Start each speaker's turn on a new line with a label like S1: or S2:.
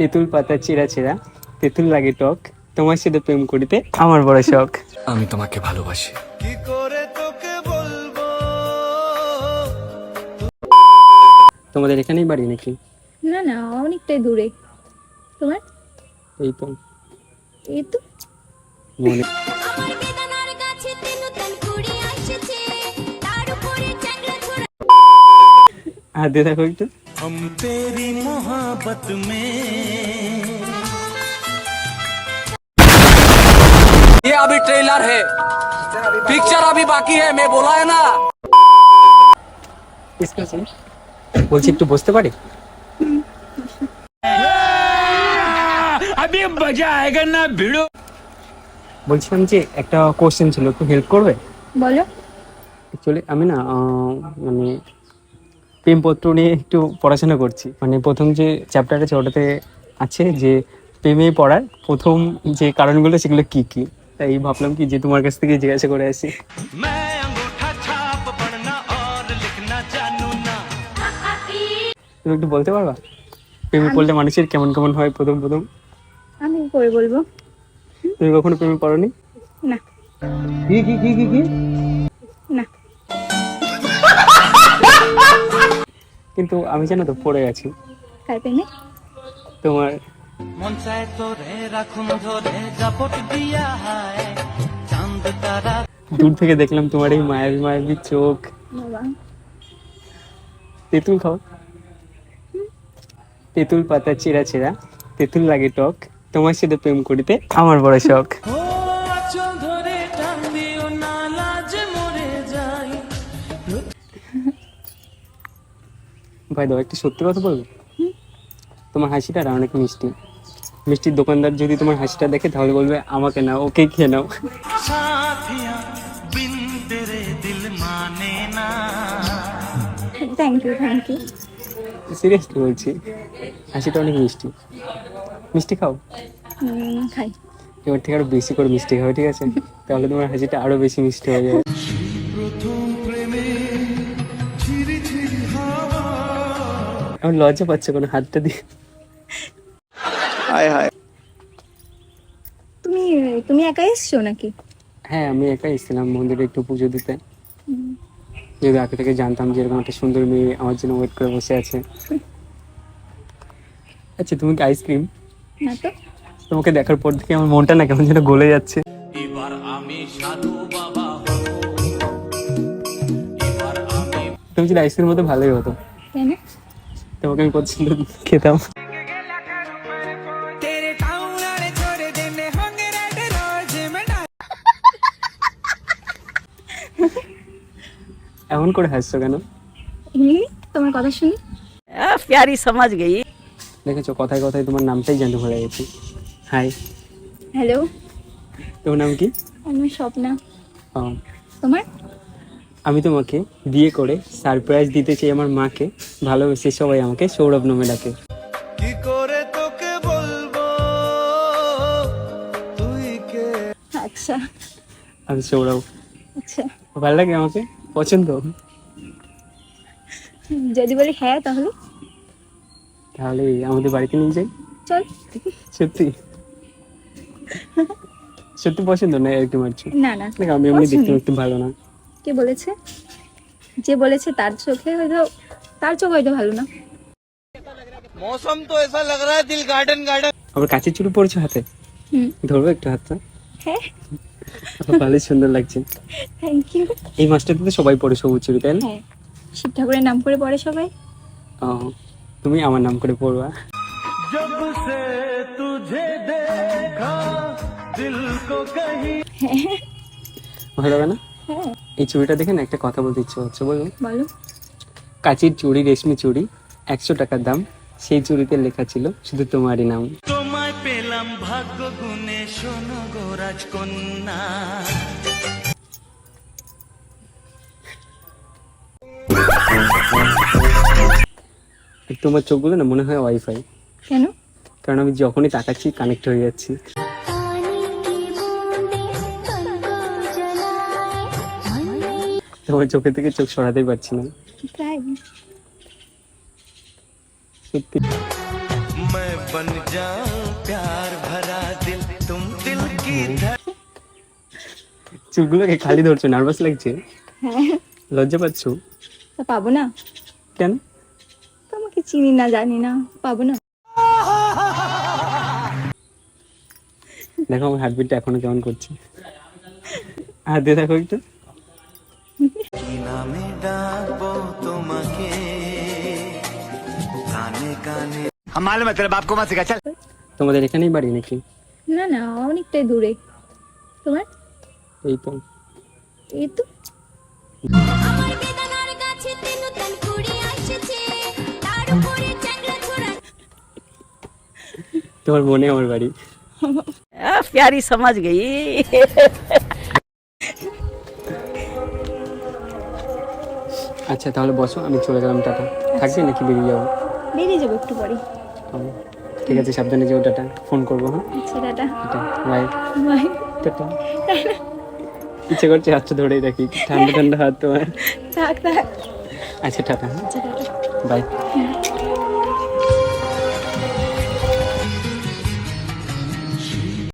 S1: তেঁতুল পাতা চিরা চিরা তেঁতুল লাগে টক, তোমার সাথে প্রেম করিতে আমার বড় শখ।
S2: আমি তোমাকে ভালোবাসি।
S3: কি করে তোকে বলবো।
S1: তোমাদের এখানেই বাড়ি নাকি?
S4: না না, অনেকটাই দূরে। তোমার?
S1: এই তো
S4: এই তো।
S1: মনে। হাত দিয়ে দেখো একটু।
S3: हम तेरी मोहब्बत में।
S2: ये अभी ट्रेलर है, पिक्चर अभी बाकी है, मैं बोला है ना।
S1: বলছি একটু বসতে পারি?
S2: अभी मजा आएगा ना भिड़ो।
S1: বলছিলাম যে একটা কোশ্চেন ছিল, একটু হেল্প করবে?
S4: বলো।
S1: অ্যাকচুয়ালি আমি না মানে প্রেমপত্র নিয়ে একটু পড়াশোনা করছি। মানে প্রথম যে চ্যাপ্টার আছে ওটাতে আছে যে প্রেমে পড়ার প্রথম যে কারণগুলো সেগুলো কি কি, তাই ভাবলাম কি যে তোমার কাছ থেকে জিজ্ঞাসা করে আসি।
S3: मैं अंगूठा छाप पढ़ना और लिखना जानू ना।
S1: তুমি একটু বলতে পারবা প্রেমে পড়লে মানুষের কেমন কেমন হয় প্রথম প্রথম?
S4: আমি কি করে বলবো?
S1: তুমি কখনো প্রেমে পড়োনি?
S4: না
S1: কি কি কি কি কি?
S4: না।
S1: কিন্তু আমি জানো তো পড়ে গেছি
S4: কার প্রেমে?
S1: তোমার।
S3: मन चाहे तो रे राखुम धरे जापट दिया है चांद तारा।
S1: দূর থেকে দেখলাম তোমার এই মায়াবী মায়াবী চোখ।
S4: বাবা।
S1: তেঁতুল খাও? তেঁতুল পাতা চিরা চিরা তেঁতুল লাগে টক, তোমার সাথে প্রেম করিতে আমার বড় শখ।
S3: ओ चल धरे टान दियो ना लाज मरे जाई।
S1: ভাই দাও একটু সত্যি কথা বলবো, তোমার হাসিটা না অনেক মিষ্টি। মিষ্টির দোকানদার যদি তোমার হাসিটা দেখে তাহলে বলবে আমাকে না ওকে খেয়ে নাও।
S3: साथिया बिन तेरे दिल माने ना।
S4: Thank you thank you.
S1: Seriously বলছি, হাসিটা অনেক মিষ্টি। মিষ্টি খাও?
S4: খাই।
S1: এবার থেকে আরো বেশি করে মিষ্টি খাও, ঠিক আছে? তাহলে তোমার হাসিটা আরো বেশি মিষ্টি হয়ে যাবে। আমার লজ্জা পাচ্ছে কোনো হাতটা দিয়ে।
S4: তুমি তুমি একা এসছো নাকি?
S1: হ্যাঁ আমি একাই এসেছিলাম মন্দিরে একটু পুজো দিতে। যদি আগে থেকে জানতাম যে এরকম একটা সুন্দর মেয়ে আমার জন্য ওয়েট করে বসে আছে। আচ্ছা তুমি কি আইসক্রিম?
S4: না তো।
S1: তোমাকে দেখার পর থেকে আমার মনটা না কেমন যেন গলে যাচ্ছে।
S3: এবার আমি সাধু বাবা হব। এবার আমি
S1: তুমি যদি আইসক্রিম মতো ভালোই হতো,
S4: কেন?
S1: তোমাকে আমি কত সুন্দর খেতাম। এমন করে হাসছো কেন?
S4: এমনি তোমার কথা শুনি।
S5: प्यारी समझ गई।
S1: দেখেছো কথায় কথায় তোমার নামটাই জানতে ভুলে গেছি। Hi,
S4: hello.
S1: তোমার নাম কি?
S4: আমার স্বপ্না।
S1: ও,
S4: তোমার?
S1: আমি তোমাকে বিয়ে করে সারপ্রাইজ দিতে চাই আমার মাকে। ভালোবেসে সবাই আমাকে সৌরভ নামে ডাকে।
S3: কি করে তোকে বলবো তুই কে।
S4: আচ্ছা
S1: আমি সৌরভ।
S4: আচ্ছা।
S1: ভালো লাগে আমাকে? পছন্দ?
S4: যদি বলি হ্যাঁ তাহলে
S1: তাহলে আমাদের বাড়িতে নিয়ে যাই।
S4: চল।
S1: সত্যি সত্যি পছন্দ না আর কি মারছো?
S4: না না,
S1: দেখ আমি এমনি দেখতে
S4: পছন্দ।
S1: একটু ভালো না।
S4: কে বলেছে? যে বলেছে তার চোখে হয়তো, তার চোখ হয়তো ভালো না।
S3: मौसम तो ऐसा लग रहा है दिल गार्डन गार्डन।
S1: আবার কাছের চুড়ি পড়েছো হাতে,
S4: হুম।
S1: ধরবো একটু হাতটা?
S4: হ্যাঁ।
S1: ভালোই সুন্দর লাগছে।
S4: Thank you.
S1: এই মাসটাতে তো সবাই পড়ে সবুজ চুড়ি, তাই না?
S4: হ্যাঁ, শিব ঠাকুরের নাম করে পড়ে সবাই।
S1: ও, তুমি আমার নাম করে পড়বা।
S3: जब से तुझे देखा दिल को कहीं।
S4: হ্যাঁ
S1: ভালো হবে না?
S4: হ্যাঁ।
S1: এই চুড়িটা দেখে না একটা কথা বলতে ইচ্ছে হচ্ছে, বলবো?
S4: বলো।
S1: কাচির চুড়ি রেশমি চুড়ি 100 টাকার দাম, সেই চুড়িতে লেখা ছিল শুধু তোমারই নাম।
S3: তোমায় পেলাম ভাগ্য গুণে শোনো গো রাজকন্যা।
S1: তোমার চোখগুলো না মনে হয় ওয়াইফাই,
S4: কেন?
S1: কারণ আমি যখনই তাকাচ্ছি কানেক্ট হয়ে যাচ্ছি। তোমার চোখে থেকে চোখ সরাতেই পারছি না
S4: তাই?
S1: সত্যি।
S3: मैं बन जाऊं प्यार भरा दिल तुम दिल की
S1: চুলগুলোকে খালি ধরছো, নার্ভাস লাগছে,
S4: হ্যাঁ,
S1: লজ্জা পাচ্ছ
S4: তা পাবো না?
S1: কেন?
S4: তোমাকে চিনি না, জানি না, পাবো না।
S1: দেখো আমার হার্টবিটটা এখনো কেমন করছে, হাত দিয়ে দেখো একটু।
S3: কি নামে ডাকবো তোমাকে কানে কানে
S6: हम मालूम है तेरे बाप को मत सिखा चल।
S1: তোমাদের এখানেই বাড়ি নাকি?
S4: না না, অনেকটাই দূরে। তোমার?
S1: এই তো।
S4: এই তো।
S7: আমার বেদনার কাছে নতুন কুড়ি আসছে, তার উপরে চ্যাংড়া ছোড়া।
S1: তোমার মনে আমার বাড়ি।
S5: प्यारी समझ गई।
S1: আচ্ছা তাহলে বসো, আমি চলে গেলাম, টাটা। থাকবে নাকি বেরিয়ে যাবো?
S4: বেরিয়ে যাবো একটু পরে।
S1: ঠিক আছে, সাবধানে যেও, টাটা, ফোন করবো। হ্যাঁ
S4: আচ্ছা, টাটা।
S1: বাই।
S4: বাই।
S1: টাটা। ইচ্ছে করছে হাতটা ধরেই রাখি, ঠান্ডা ঠান্ডা হাত তোমার।
S4: থাক থাক।
S1: আচ্ছা টাটা।
S4: আচ্ছা, টাটা।
S1: বাই।